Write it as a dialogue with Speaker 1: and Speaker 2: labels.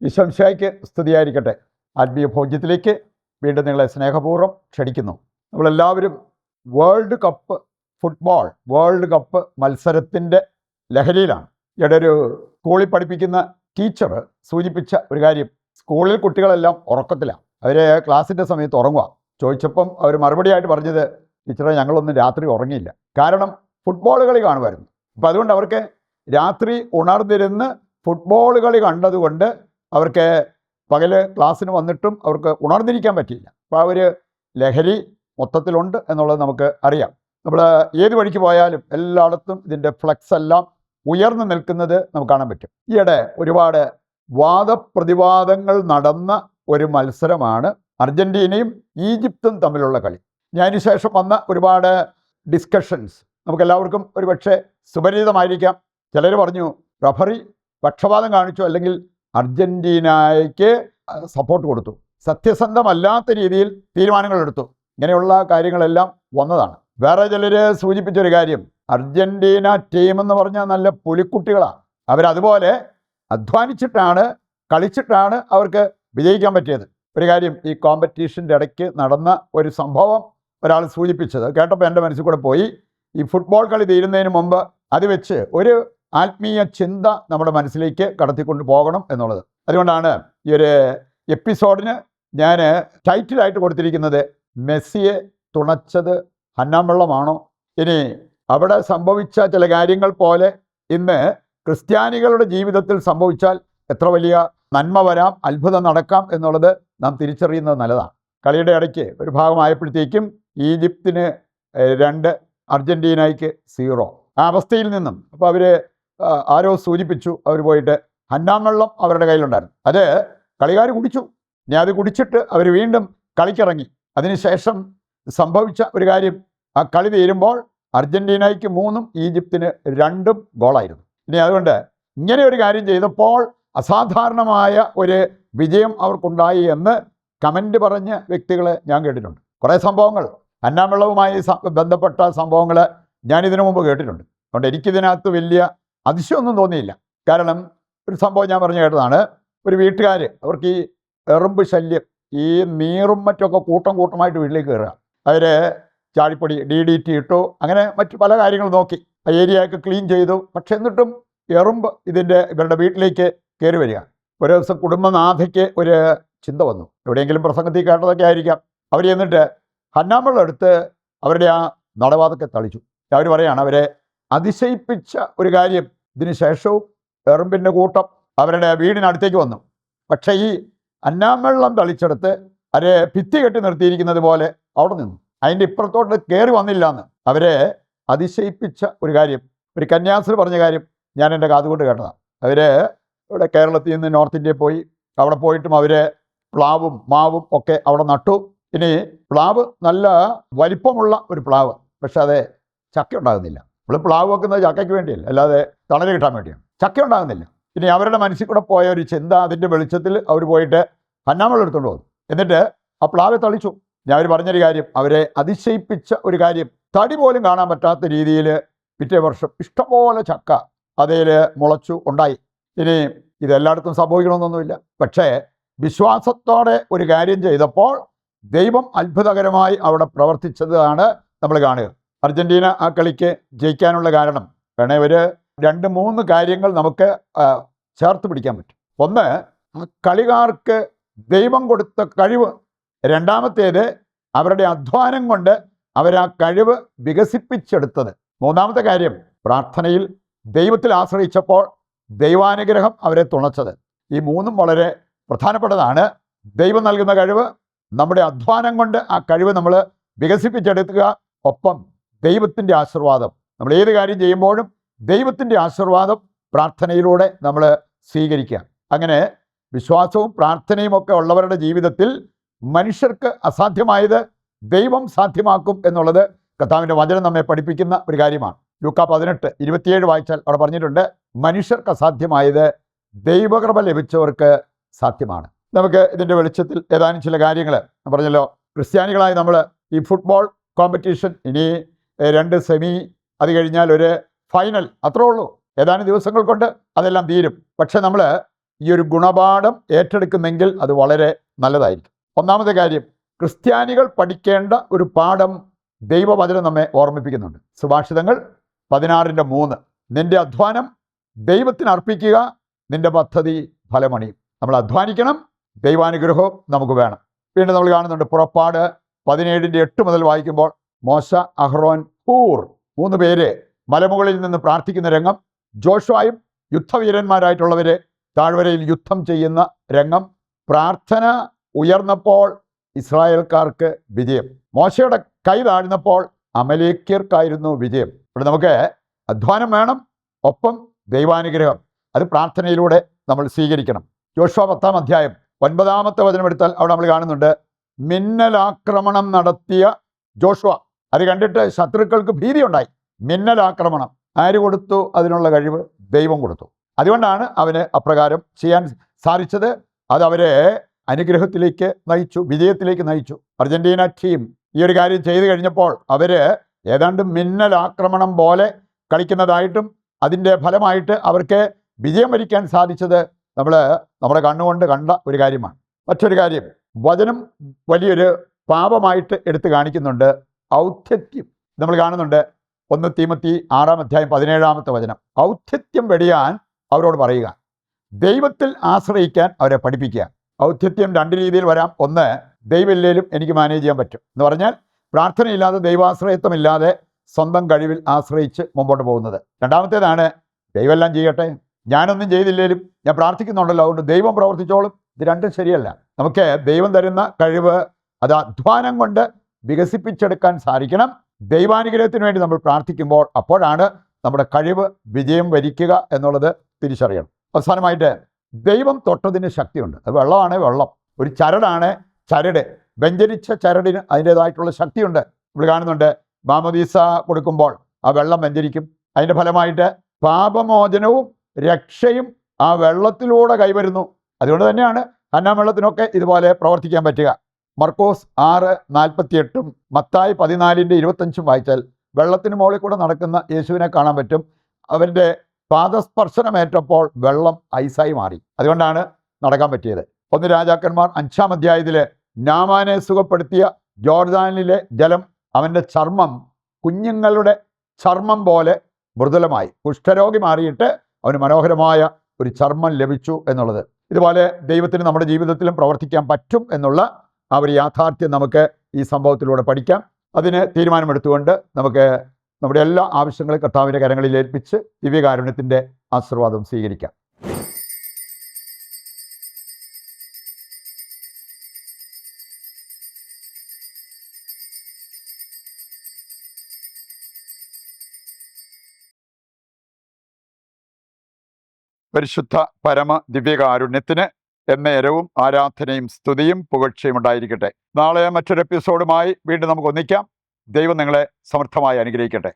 Speaker 1: ഈശോമിശിഹായ്ക്ക് സ്തുതിയായിരിക്കട്ടെ. ആത്മീയ ഭോജ്യത്തിലേക്ക് വീണ്ടും നിങ്ങളെ സ്നേഹപൂർവ്വം ക്ഷണിക്കുന്നു. നമ്മളെല്ലാവരും വേൾഡ് കപ്പ് മത്സരത്തിൻ്റെ ലഹരിയിലാണ്. ഈയിടെ ഒരു സ്കൂളിൽ പഠിപ്പിക്കുന്ന ടീച്ചർ സൂചിപ്പിച്ച ഒരു കാര്യം, സ്കൂളിൽ കുട്ടികളെല്ലാം ഉറക്കത്തിലാണ്, അവർ ക്ലാസ്സിൻ്റെ സമയത്ത് ഉറങ്ങുക. ചോദിച്ചപ്പം അവർ മറുപടിയായിട്ട് പറഞ്ഞത്, ടീച്ചറെ ഞങ്ങളൊന്നും രാത്രി ഉറങ്ങിയില്ല, കാരണം ഫുട്ബോൾ കളി കാണുമായിരുന്നു. അപ്പം അതുകൊണ്ട് അവർക്ക് രാത്രി ഉണർന്നിരുന്ന് ഫുട്ബോൾ കളി കണ്ടതുകൊണ്ട് അവർക്ക് പകല് ക്ലാസ്സിന് വന്നിട്ടും അവർക്ക് ഉണർന്നിരിക്കാൻ പറ്റിയില്ല. അപ്പോൾ അവർ ലഹരി മൊത്തത്തിലുണ്ട് എന്നുള്ളത് നമുക്ക് അറിയാം. നമ്മൾ ഏത് വഴിക്ക് പോയാലും എല്ലായിടത്തും ഇതിൻ്റെ ഫ്ലക്സ് എല്ലാം ഉയർന്നു നിൽക്കുന്നത് നമുക്ക് കാണാൻ പറ്റും. ഈയിടെ ഒരുപാട് വാദപ്രതിവാദങ്ങൾ നടന്ന ഒരു മത്സരമാണ് അർജൻറ്റീനയും ഈജിപ്തും തമ്മിലുള്ള കളി. അതിനുശേഷം വന്ന ഒരുപാട് ഡിസ്കഷൻസ് നമുക്കെല്ലാവർക്കും ഒരുപക്ഷെ സുപരിചിതമായിരിക്കാം. ചിലർ പറഞ്ഞു റഫറി പക്ഷപാതം കാണിച്ചു, അല്ലെങ്കിൽ അർജൻറ്റീനയ്ക്ക് സപ്പോർട്ട് കൊടുത്തു, സത്യസന്ധമല്ലാത്ത രീതിയിൽ തീരുമാനങ്ങൾ എടുത്തു. ഇങ്ങനെയുള്ള കാര്യങ്ങളെല്ലാം വന്നതാണ്. വേറെ ചിലർ സൂചിപ്പിച്ചൊരു കാര്യം, അർജൻറ്റീന ടീം എന്ന് പറഞ്ഞാൽ നല്ല പുലിക്കുട്ടികളാണ്, അവരതുപോലെ അധ്വാനിച്ചിട്ടാണ് കളിച്ചിട്ടാണ് അവർക്ക് വിജയിക്കാൻ പറ്റിയത്. ഒരു കാര്യം, ഈ കോമ്പറ്റീഷൻ്റെ ഇടയ്ക്ക് നടന്ന ഒരു സംഭവം ഒരാൾ സൂചിപ്പിച്ചത് കേട്ടപ്പോൾ എൻ്റെ മനസ്സിൽ കൂടെ പോയി. ഈ ഫുട്ബോൾ കളി തീരുന്നതിന് മുമ്പ് അത് വെച്ച് ഒരു ആത്മീയ ചിന്ത നമ്മുടെ മനസ്സിലേക്ക് കടത്തിക്കൊണ്ട് പോകണം എന്നുള്ളത്. അതുകൊണ്ടാണ് ഈ ഒരു എപ്പിസോഡിന് ഞാൻ ടൈറ്റിലായിട്ട് കൊടുത്തിരിക്കുന്നത്, മെസ്സിയെ തുണച്ചത് ഹന്നാമ്പള്ളമാണോ? ഇനി അവിടെ സംഭവിച്ച ചില കാര്യങ്ങൾ പോലെ ഇന്ന് ക്രിസ്ത്യാനികളുടെ ജീവിതത്തിൽ സംഭവിച്ചാൽ എത്ര വലിയ നന്മ വരാം, അത്ഭുതം നടക്കാം എന്നുള്ളത് നാം തിരിച്ചറിയുന്നത് നല്ലതാണ്. കളിയുടെ ഇടയ്ക്ക് ഒരു ഭാഗമായപ്പോഴത്തേക്കും ഈജിപ്തിന് 2, അർജൻറ്റീനയ്ക്ക് 0 ആ അവസ്ഥയിൽ നിന്നും അപ്പോൾ അവർ ആരോ സൂചിപ്പിച്ചു, അവർ പോയിട്ട് ഹന്നാമ്പള്ളം അവരുടെ കയ്യിലുണ്ടായിരുന്നു, അത് കളിക്കാർ കുടിച്ചു. ഇനി അത് കുടിച്ചിട്ട് അവർ വീണ്ടും കളിക്കിറങ്ങി. അതിനുശേഷം സംഭവിച്ച ഒരു കാര്യം, ആ കളി തീരുമ്പോൾ അർജൻറ്റീനയ്ക്ക് 3 ഈജിപ്തിന് 2 ഗോളായിരുന്നു. ഇനി അതുകൊണ്ട് ഇങ്ങനെ ഒരു കാര്യം ചെയ്തപ്പോൾ അസാധാരണമായ ഒരു വിജയം അവർക്കുണ്ടായി എന്ന് കമൻ്റ് പറഞ്ഞ വ്യക്തികളെ ഞാൻ കേട്ടിട്ടുണ്ട്. കുറേ സംഭവങ്ങൾ ഹന്നാമ്പള്ളവുമായി ബന്ധപ്പെട്ട സംഭവങ്ങൾ ഞാനിതിനു മുമ്പ് കേട്ടിട്ടുണ്ട്. അതുകൊണ്ട് എനിക്കിതിനകത്ത് വലിയ അതിശയമൊന്നും തോന്നിയില്ല. കാരണം ഒരു സംഭവം ഞാൻ പറഞ്ഞു കേട്ടതാണ്. ഒരു വീട്ടുകാർ, അവർക്ക് ഈ എറുമ്പ് ശല്യം, ഈ നീറും മറ്റൊക്കെ കൂട്ടമായിട്ട് വീട്ടിലേക്ക് കയറുക. അവർ ചാടിപ്പൊടി DDT ഇട്ടു, അങ്ങനെ മറ്റു പല കാര്യങ്ങൾ നോക്കി, ആ ഏരിയയൊക്കെ ക്ലീൻ ചെയ്തു. പക്ഷെ എന്നിട്ടും എറുമ്പ് ഇവരുടെ വീട്ടിലേക്ക് കയറി വരിക. ഒരു ദിവസം കുടുംബനാഥയ്ക്ക് ഒരു ചിന്ത വന്നു, എവിടെയെങ്കിലും പ്രസംഗത്തിൽ കേട്ടതൊക്കെ ആയിരിക്കാം. അവർ ചെന്നിട്ട് ഹന്നാമ്പള്ളം എടുത്ത് അവരുടെ ആ നടവാതൊക്കെ തളിച്ചു. അവർ പറയാണ്, അവരെ അതിശയിപ്പിച്ച ഒരു കാര്യം, ഇതിന് ശേഷവും എറുമ്പിൻ്റെ കൂട്ടം അവരുടെ വീടിനടുത്തേക്ക് വന്നു. പക്ഷേ ഈ ഹന്നാമ്പള്ളം തളിച്ചെടുത്ത് അവരെ ഭിത്തി കെട്ടി നിർത്തിയിരിക്കുന്നത് പോലെ അവിടെ നിന്നു, അതിൻ്റെ ഇപ്പുറത്തോട്ട് കയറി വന്നില്ല എന്ന് അവരെ അതിശയിപ്പിച്ച ഒരു കാര്യം. ഒരു കന്യാസ്ത്രീ പറഞ്ഞ കാര്യം ഞാൻ എൻ്റെ കാതുകൊണ്ട് കേട്ടതാണ്. അവർ ഇവിടെ കേരളത്തിൽ നിന്ന് നോർത്ത് ഇന്ത്യയിൽ പോയി, അവിടെ പോയിട്ടും അവർ പ്ലാവും മാവും ഒക്കെ അവിടെ നട്ടു. ഇനി പ്ലാവ് നല്ല വലിപ്പമുള്ള ഒരു പ്ലാവ്, പക്ഷെ അത് ചക്ക ഉണ്ടാകുന്നില്ല. നമ്മൾ പ്ലാവ് വെക്കുന്നത് ചക്കയ്ക്ക് വേണ്ടിയല്ല, അല്ലാതെ തണൽ കിട്ടാൻ വേണ്ടിയാണ്. ചക്ക ഉണ്ടാകുന്നില്ല. ഇനി അവരുടെ മനസ്സിൽ കൂടെ പോയ ഒരു ചിന്ത, അതിൻ്റെ വെളിച്ചത്തിൽ അവർ പോയിട്ട് ഹന്നാമ്പള്ളം എടുത്തുകൊണ്ട് പോകും. എന്നിട്ട് ആ പ്ലാവെ തളിച്ചു. ഞാൻ അവർ പറഞ്ഞൊരു കാര്യം, അവരെ അതിശയിപ്പിച്ച ഒരു കാര്യം, തടി പോലും കാണാൻ പറ്റാത്ത രീതിയിൽ പിറ്റേ വർഷം ഇഷ്ടംപോലെ ചക്ക അതിൽ മുളച്ചു ഉണ്ടായി. ഇനി ഇതെല്ലായിടത്തും സംഭവിക്കണമെന്നൊന്നുമില്ല, പക്ഷേ വിശ്വാസത്തോടെ ഒരു കാര്യം ചെയ്തപ്പോൾ ദൈവം അത്ഭുതകരമായി അവിടെ പ്രവർത്തിച്ചതാണ് നമ്മൾ കാണുക. അർജൻറ്റീന ആ കളിക്ക് ജയിക്കാനുള്ള കാരണം വേണേൽ ഒരു 2-3 കാര്യങ്ങൾ നമുക്ക് ചേർത്ത് പിടിക്കാൻ പറ്റും. ഒന്ന്, ആ കളിക്കാർക്ക് ദൈവം കൊടുത്ത കഴിവ്. രണ്ടാമത്തേത്, അവരുടെ അധ്വാനം കൊണ്ട് അവരാ കഴിവ് വികസിപ്പിച്ചെടുത്തത്. മൂന്നാമത്തെ കാര്യം, പ്രാർത്ഥനയിൽ ദൈവത്തിൽ ആശ്രയിച്ചപ്പോൾ ദൈവാനുഗ്രഹം അവരെ തുണച്ചത്. ഈ 3ഉം വളരെ പ്രധാനപ്പെട്ടതാണ്. ദൈവം നൽകുന്ന കഴിവ്, നമ്മുടെ അധ്വാനം കൊണ്ട് ആ കഴിവ് നമ്മൾ വികസിപ്പിച്ചെടുക്കുക, ഒപ്പം ദൈവത്തിൻ്റെ ആശീർവാദം. നമ്മൾ ഏത് കാര്യം ചെയ്യുമ്പോഴും ദൈവത്തിൻ്റെ ആശീർവാദം പ്രാർത്ഥനയിലൂടെ നമ്മൾ സ്വീകരിക്കുക. അങ്ങനെ വിശ്വാസവും പ്രാർത്ഥനയും ഒക്കെ ഉള്ളവരുടെ ജീവിതത്തിൽ മനുഷ്യർക്ക് അസാധ്യമായത് ദൈവം സാധ്യമാക്കും എന്നുള്ളത് കർത്താവിൻ്റെ വചനം നമ്മെ പഠിപ്പിക്കുന്ന ഒരു കാര്യമാണ്. ലൂക്കാ 18:27 വായിച്ചാൽ അവിടെ പറഞ്ഞിട്ടുണ്ട്, മനുഷ്യർക്ക് അസാധ്യമായത് ദൈവകൃപ ലഭിച്ചവർക്ക് സാധ്യമാണ്. നമുക്ക് ഇതിൻ്റെ വെളിച്ചത്തിൽ ഏതാനും ചില കാര്യങ്ങൾ പറഞ്ഞല്ലോ. ക്രിസ്ത്യാനികളായി നമ്മൾ ഈ ഫുട്ബോൾ കോമ്പറ്റീഷൻ, ഇനി 2 സെമി, അത് കഴിഞ്ഞാൽ ഒരു ഫൈനൽ, അത്രേ ഉള്ളൂ. ഏതാനും ദിവസങ്ങൾ കൊണ്ട് അതെല്ലാം തീരും. പക്ഷെ നമ്മൾ ഈ ഒരു ഗുണപാഠം ഏറ്റെടുക്കുന്നെങ്കിൽ അത് വളരെ നല്ലതായിരിക്കും. ഒന്നാമത്തെ കാര്യം, ക്രിസ്ത്യാനികൾ പഠിക്കേണ്ട ഒരു പാഠം ദൈവവചനം നമ്മെ ഓർമ്മിപ്പിക്കുന്നുണ്ട്. സുഭാഷിതങ്ങൾ 16:3. നിന്റെ അധ്വാനം ദൈവത്തിന് അർപ്പിക്കുക, നിന്റെ പദ്ധതി ഫലമണിയും. നമ്മൾ അധ്വാനിക്കണം, ദൈവാനുഗ്രഹവും നമുക്ക് വേണം. വീണ്ടും നമ്മൾ കാണുന്നുണ്ട് പുറപ്പാട് 17:8 മുതൽ വായിക്കുമ്പോൾ മോശ, അഹ്റോൻ, ഹൂർ 3 പേര് മലമുകളിൽ നിന്ന് പ്രാർത്ഥിക്കുന്ന രംഗം, ജോഷുവയും യുദ്ധവീരന്മാരായിട്ടുള്ളവരെ താഴ്വരയിൽ യുദ്ധം ചെയ്യുന്ന രംഗം. പ്രാർത്ഥന ഉയർന്നപ്പോൾ ഇസ്രായേൽക്കാർക്ക് വിജയം, മോശയുടെ കൈ താഴ്ന്നപ്പോൾ അമലേക്യർക്കായിരുന്നു വിജയം. ഇവിടെ നമുക്ക് അധ്വാനം വേണം, ഒപ്പം ദൈവാനുഗ്രഹം. അത് പ്രാർത്ഥനയിലൂടെ നമ്മൾ സ്വീകരിക്കണം. യോശുവ 10-ാം അധ്യായം 9-ാമത്തെ വചനം എടുത്താൽ അവിടെ നമ്മൾ കാണുന്നുണ്ട്, മിന്നലാക്രമണം നടത്തിയ ജോഷുവ. അത് കണ്ടിട്ട് ശത്രുക്കൾക്ക് ഭീതി ഉണ്ടായി. മിന്നലാക്രമണം ആര് കൊടുത്തു? അതിനുള്ള കഴിവ് ദൈവം കൊടുത്തു. അതുകൊണ്ടാണ് അവന് അപ്രകാരം ചെയ്യാൻ സാധിച്ചത്. അത് അവരെ അനുഗ്രഹത്തിലേക്ക് നയിച്ചു, വിജയത്തിലേക്ക് നയിച്ചു. അർജന്റീന ടീം ഈ ഒരു കാര്യം ചെയ്തു കഴിഞ്ഞപ്പോൾ അവർ ഏതാണ്ട് മിന്നലാക്രമണം പോലെ കളിക്കുന്നതായിട്ടും അതിൻ്റെ ഫലമായിട്ട് അവർക്ക് വിജയം വരിക്കാൻ സാധിച്ചത് നമ്മുടെ കണ്ണുകൊണ്ട് കണ്ട ഒരു കാര്യമാണ്. മറ്റൊരു കാര്യം, വചനം വലിയൊരു പാപമായിട്ട് എടുത്തു കാണിക്കുന്നുണ്ട്, ഔദ്ധത്യം. നമ്മൾ കാണുന്നുണ്ട് 1 തീമോത്തി 6-ാം അധ്യായം 17-ാമത്തെ വചനം. ഔദ്ധത്യം വെടിയാൻ അവരോട് പറയുക, ദൈവത്തിൽ ആശ്രയിക്കാൻ അവരെ പഠിപ്പിക്കുക. ഔദ്ധത്യം 2 രീതിയിൽ വരാം. ഒന്ന്, ദൈവമില്ലേലും എനിക്ക് മാനേജ് ചെയ്യാൻ പറ്റും എന്ന് പറഞ്ഞാൽ പ്രാർത്ഥനയില്ലാതെ, ദൈവാശ്രയത്വമില്ലാതെ സ്വന്തം കഴിവിൽ ആശ്രയിച്ച് മുമ്പോട്ട് പോകുന്നത്. രണ്ടാമത്തേതാണ്, ദൈവമെല്ലാം ചെയ്യട്ടെ, ഞാനൊന്നും ചെയ്തില്ലേലും ഞാൻ പ്രാർത്ഥിക്കുന്നുണ്ടല്ലോ, അതുകൊണ്ട് ദൈവം പ്രവർത്തിച്ചോളും. ഇത് രണ്ടും ശരിയല്ല. നമുക്ക് ദൈവം തരുന്ന കഴിവ് അത് അധ്വാനം കൊണ്ട് വികസിപ്പിച്ചെടുക്കാൻ സാധിക്കണം. ദൈവാനുഗ്രഹത്തിന് വേണ്ടി നമ്മൾ പ്രാർത്ഥിക്കുമ്പോൾ അപ്പോഴാണ് നമ്മുടെ കഴിവ് വിജയം വരിക്കുക എന്നുള്ളത് തിരിച്ചറിയണം. അവസാനമായിട്ട്, ദൈവം തൊട്ടതിന് ശക്തിയുണ്ട്. അത് വെള്ളമാണ്, വെള്ളം. ഒരു ചരടാണ്, ചരട്. വ്യഞ്ചരിച്ച ചരടിന് അതിൻ്റേതായിട്ടുള്ള ശക്തിയുണ്ട്. നമ്മൾ കാണുന്നുണ്ട്, മാമോദീസ കൊടുക്കുമ്പോൾ ആ വെള്ളം വ്യഞ്ചരിക്കും. അതിൻ്റെ ഫലമായിട്ട് പാപമോചനവും രക്ഷയും ആ വെള്ളത്തിലൂടെ കൈവരുന്നു. അതുകൊണ്ട് തന്നെയാണ് ഹന്നാ വെള്ളത്തിനൊക്കെ ഇതുപോലെ പ്രവർത്തിക്കാൻ പറ്റുക. മർക്കോസ് 6:48 മത്തായി 14:25 വായിച്ചാൽ വെള്ളത്തിന് മുകളിൽ കൂടെ നടക്കുന്ന യേശുവിനെ കാണാൻ പറ്റും. അവൻ്റെ പാദസ്പർശനമേറ്റപ്പോൾ വെള്ളം ഐസായി മാറി. അതുകൊണ്ടാണ് നടക്കാൻ പറ്റിയത്. 1 രാജാക്കന്മാർ 5-ാം അധ്യായത്തിൽ നാമാനെ സുഖപ്പെടുത്തിയ ജോർദാനിലെ ജലം അവൻ്റെ ചർമ്മം കുഞ്ഞുങ്ങളുടെ ചർമ്മം പോലെ മൃദുലമായി. കുഷ്ഠരോഗി മാറിയിട്ട് അവന് മനോഹരമായ ഒരു ചർമ്മം ലഭിച്ചു എന്നുള്ളത്. ഇതുപോലെ ദൈവത്തിന് നമ്മുടെ ജീവിതത്തിലും പ്രവർത്തിക്കാൻ പറ്റും എന്നുള്ള ആ ഒരു യാഥാർത്ഥ്യം നമുക്ക് ഈ സംഭവത്തിലൂടെ പഠിക്കാം. അതിന് തീരുമാനമെടുത്തുകൊണ്ട് നമുക്ക് നമ്മുടെ എല്ലാ ആവശ്യങ്ങളും കർത്താവിൻ്റെ കരങ്ങളിൽ ഏൽപ്പിച്ച് ദിവ്യകാരുണ്യത്തിൻ്റെ ആശീർവാദം സ്വീകരിക്കാം. പരിശുദ്ധ പരമ ദിവ്യകാരുണ്യത്തിന് എന്നേരവും ആരാധനയും സ്തുതിയും പുകഴ്ചയും ഉണ്ടായിരിക്കട്ടെ. നാളെ മറ്റൊരു എപ്പിസോഡുമായി വീണ്ടും നമുക്ക് ഒന്നിക്കാം. ദൈവം നിങ്ങളെ സമർത്ഥമായി അനുഗ്രഹിക്കട്ടെ.